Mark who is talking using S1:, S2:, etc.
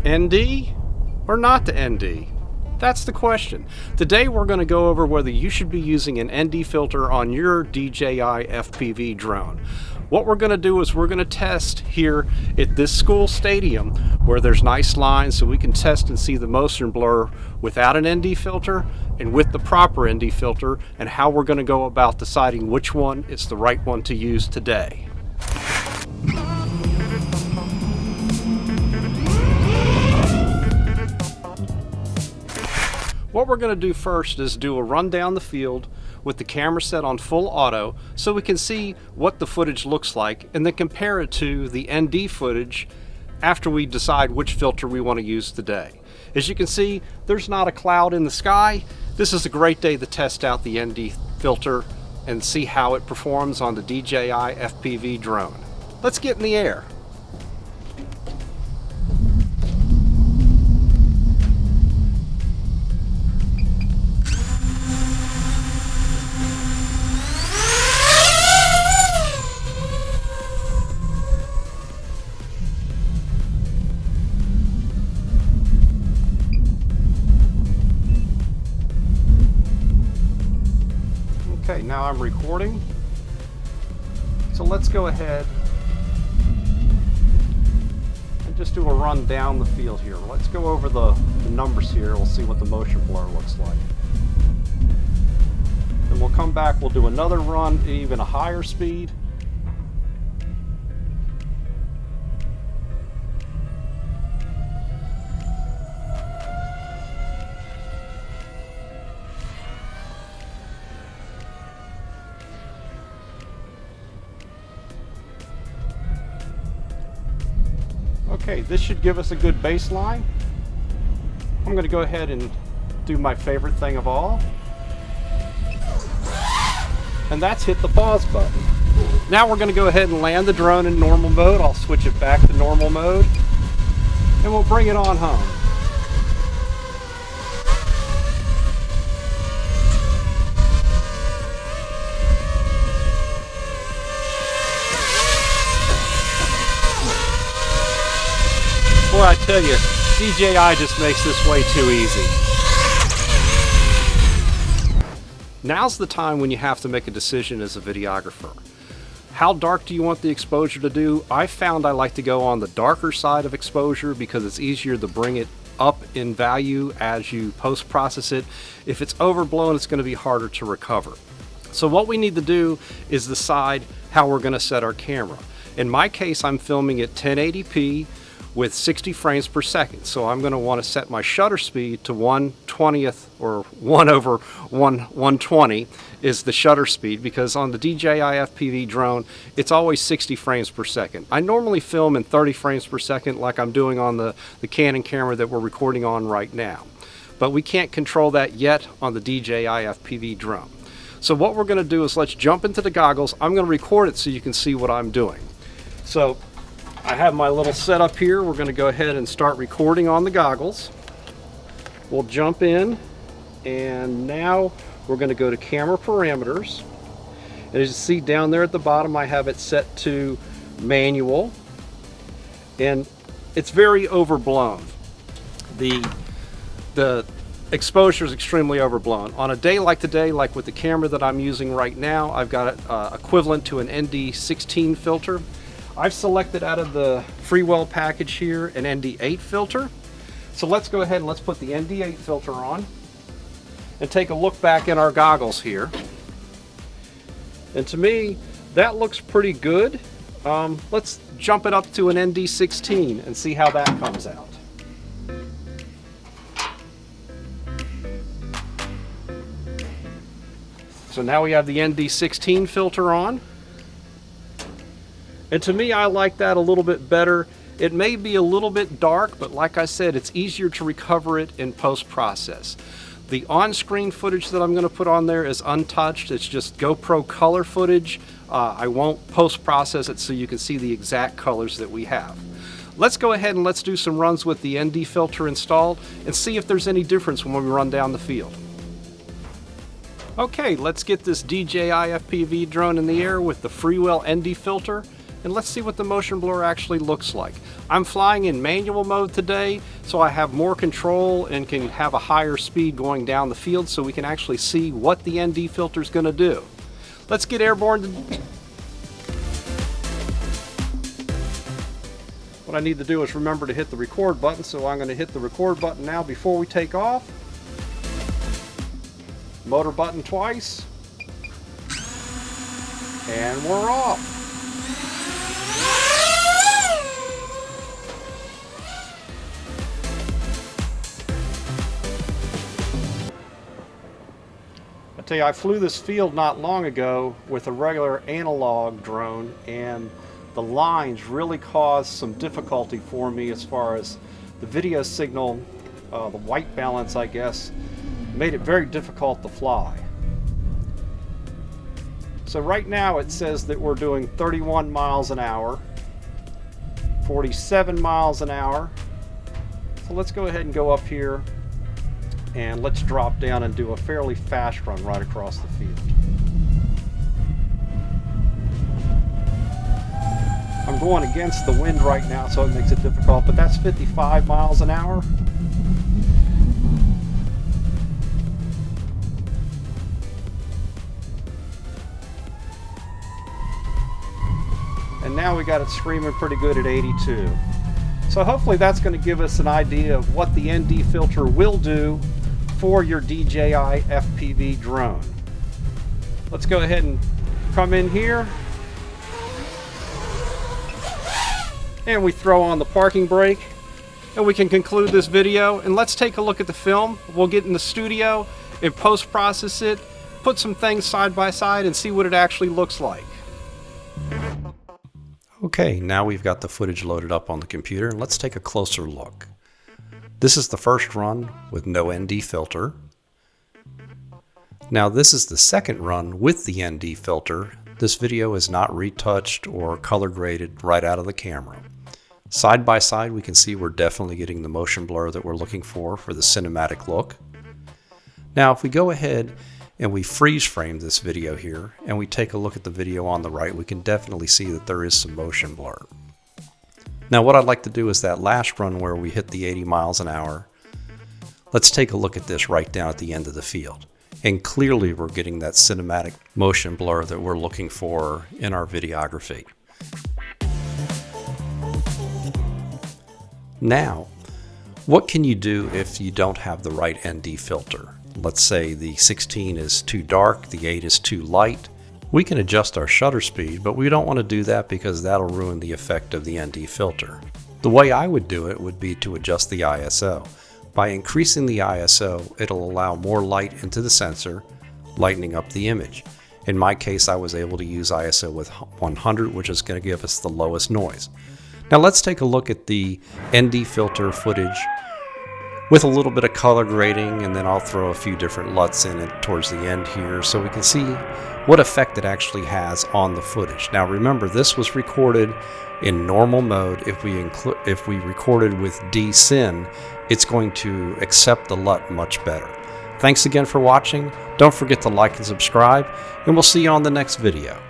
S1: ND or not to ND? That's the question. Today we're going to go over whether you should be using an ND filter on your DJI FPV drone. What we're going to do is we're going to test here at this school stadium where there's nice lines, so we can test and see the motion blur without an ND filter and with the proper ND filter, and how we're going to go about deciding which one is the right one to use today. What we're going to do first is do a run down the field with the camera set on full auto so we can see what the footage looks like, and then compare it to the ND footage after we decide which filter we want to use today. As you can see, there's not a cloud in the sky. This is a great day to test out the ND filter and see how it performs on the DJI FPV drone. Let's get in the air. Okay, now I'm recording. So let's go ahead and just do a run down the field here. Let's go over the numbers here. We'll see what the motion blur looks like. Then we'll come back, we'll do another run at even a higher speed. Okay, this should give us a good baseline. I'm going to go ahead and do my favorite thing of all, and that's hit the pause button. Now we're going to go ahead and land the drone in normal mode. I'll switch it back to normal mode, and we'll bring it on home. Boy, I tell you, DJI just makes this way too easy. Now's the time when you have to make a decision as a videographer. How dark do you want the exposure to do? I found I like to go on the darker side of exposure because it's easier to bring it up in value as you post-process it. If it's overblown, it's going to be harder to recover. So what we need to do is decide how we're going to set our camera. In my case, I'm filming at 1080p with 60 frames per second. So I'm going to want to set my shutter speed to 1/20th, or 1/120 is the shutter speed, because on the DJI FPV drone, it's always 60 frames per second. I normally film in 30 frames per second like I'm doing on the Canon camera that we're recording on right now. But we can't control that yet on the DJI FPV drone. So what we're going to do is let's jump into the goggles. I'm going to record it so you can see what I'm doing. So I have my little setup here. We're going to go ahead and start recording on the goggles. We'll jump in, and now we're going to go to camera parameters. And as you see down there at the bottom, I have it set to manual, and it's very overblown. The exposure is extremely overblown. On a day like today, like with the camera that I'm using right now, I've got it equivalent to an ND16 filter. I've selected out of the Freewell package here an ND8 filter. So let's go ahead and let's put the ND8 filter on and take a look back in our goggles here. And to me, that looks pretty good. Let's jump it up to an ND16 and see how that comes out. So now we have the ND16 filter on. And to me, I like that a little bit better. It may be a little bit dark, but like I said, it's easier to recover it in post-process. The on-screen footage that I'm going to put on there is untouched. It's just GoPro color footage. I won't post-process it so you can see the exact colors that we have. Let's go ahead and let's do some runs with the ND filter installed and see if there's any difference when we run down the field. Okay, let's get this DJI FPV drone in the air with the Freewell ND filter and let's see what the motion blur actually looks like. I'm flying in manual mode today, so I have more control and can have a higher speed going down the field so we can actually see what the ND filter is going to do. Let's get airborne. What I need to do is remember to hit the record button, so I'm going to hit the record button now before we take off. Motor button twice. And we're off. I tell you, I flew this field not long ago with a regular analog drone, and the lines really caused some difficulty for me as far as the video signal, the white balance, I guess, made it very difficult to fly. So right now it says that we're doing 31 miles an hour, 47 miles an hour. So let's go ahead and go up here and let's drop down and do a fairly fast run right across the field. I'm going against the wind right now, so it makes it difficult, but that's 55 miles an hour. And now we got it screaming pretty good at 82. So hopefully that's going to give us an idea of what the ND filter will do for your DJI FPV drone. Let's go ahead and come in here. And we throw on the parking brake. And we can conclude this video. And let's take a look at the film. We'll get in the studio and post-process it, put some things side by side and see what it actually looks like. Okay, now we've got the footage loaded up on the computer, and let's take a closer look. This is the first run with no ND filter. Now this is the second run with the ND filter. This video is not retouched or color graded right out of the camera. Side by side we can see we're definitely getting the motion blur that we're looking for the cinematic look. Now if we go ahead and we freeze frame this video here and we take a look at the video on the right, we can definitely see that there is some motion blur. Now what I'd like to do is that last run where we hit the 80 miles an hour, let's take a look at this right down at the end of the field. And clearly we're getting that cinematic motion blur that we're looking for in our videography. Now, what can you do if you don't have the right ND filter? Let's say the 16 is too dark, the 8 is too light. We can adjust our shutter speed, but we don't want to do that because that'll ruin the effect of the ND filter. The way I would do it would be to adjust the ISO. By increasing the ISO, it'll allow more light into the sensor, lightening up the image. In my case, I was able to use ISO with 100, which is going to give us the lowest noise. Now let's take a look at the ND filter footage with a little bit of color grading, and then I'll throw a few different Luts in it towards the end here so we can see what effect it actually has on the footage. Now remember, this was recorded in normal mode. If we recorded with desyn, it's going to accept the LUT much better. Thanks again for watching. Don't forget to like and subscribe, and we'll see you on the next video.